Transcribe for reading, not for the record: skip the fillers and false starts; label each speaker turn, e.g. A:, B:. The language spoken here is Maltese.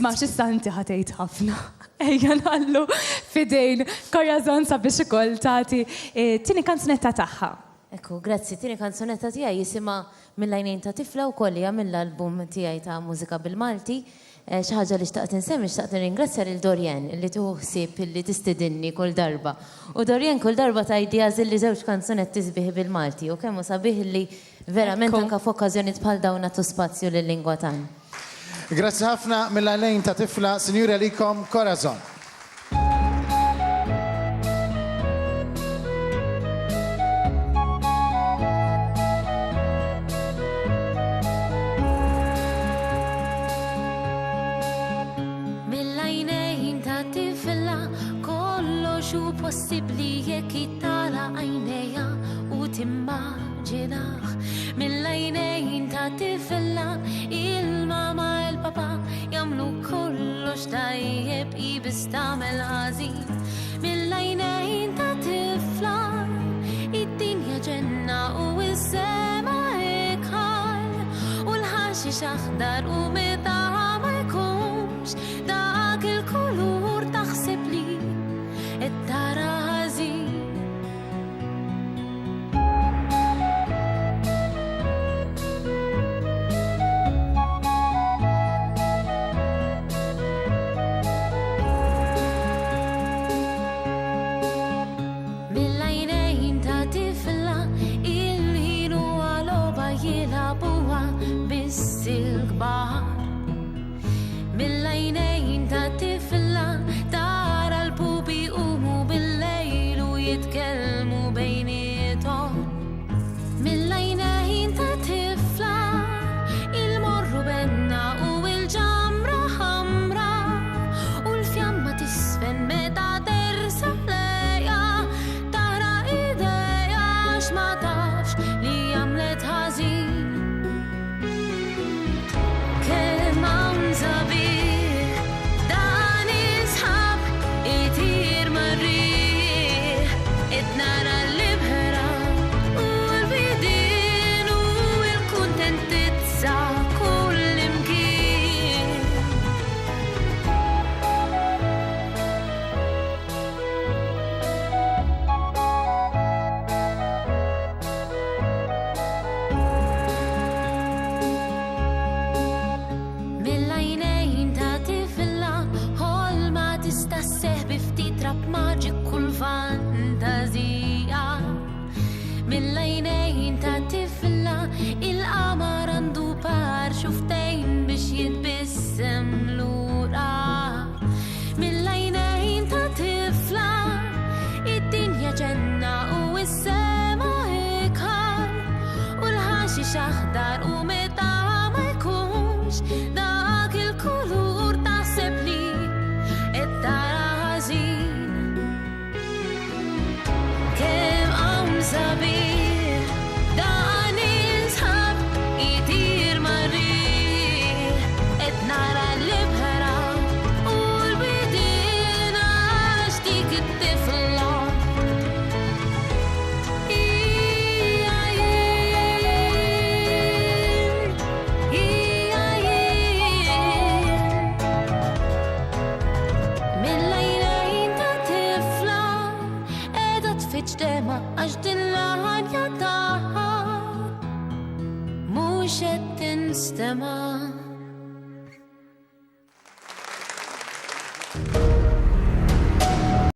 A: Isma' x'issanti ħatejt ħafna. Ejja nħallu fidejn Corazon sabiex ikoll tagħti tieni kanzunetta tagħha.
B: Ekku, grazzi, tieni kanzunetta tiegħi jisimha Mill-għajnejn ta' tifla wkoll hija mill-album tiegħi ta' mużika bil-Malti. Xi ħaġa li xtaqt insemmi, xtaqt nirringrazzja lil Dorien li tieħu ħsieb illi tistidinni kull darba. U Dorien kull darba tgħidli għażilli żewġ kanzunetti sbieħ bil-Malti u kemm hu sabiħ li verament anke f'okkażjonijiet bħal dawn nagħtu spazju lil-lingwa tagħna.
C: Grazzi ħafna mill-għajnejn ta' tifla, Sinjura likom Corazon.
D: Possibli jekk jittala għajnejja u timmaġinaħ mill-għajnejn ta' tifla il-mama il-papa jamlu kollox tajjeb ibis tagħmel ħażin mill-għajnejn ta' tifla id-dinja ġenna u s-sema ikħal u l-ħaxix aħdar u meta ma jkunx dak il-kulur taħseb li id-dara ħażin. Mill-għajnejn ta' tifla il-ħin huwa logħba jilagħbuha biss il-kbar. Mill-għajnejn ta' tifla tara l-pubi umu bil-lejl u jitkellmu bejniethom. Mill-għajnejn ta' tifla il-morru benna u il-ġamra ħamra u l-fjamma tisfen meta tersa lejha tara ideja x'ma tafx li għamlet ħażin. Kemm hawn sabiħ dan isħab itir marriħ id-nara l-ibħra u l-bidin u l-kuntentizza kull imkien. Mill-għajnejn ta' tifla ħolma tista' sseħħ bi ftit rab maġiku l-fantazija. Mill-għajnejn ta' tifla il-qamar għandu par xuftejn biex jitbissem lura. Mill-għajnejn ta' tifla id-dinja ġenna u s-sema ikħal u l-ħaxix aħdar u meta ma jkunx dak il-kulur taħseb li id-dara ħażin. Kemm hawn sabiħ dan isħab itir marriħ qed nara l-ibħra u l-bidien għax dik it-tifla. Hija jien mill-għajnejn ta' tifla qiegħda tfittx dema għax din l-ħanja tagħha mhux qed tinstema'.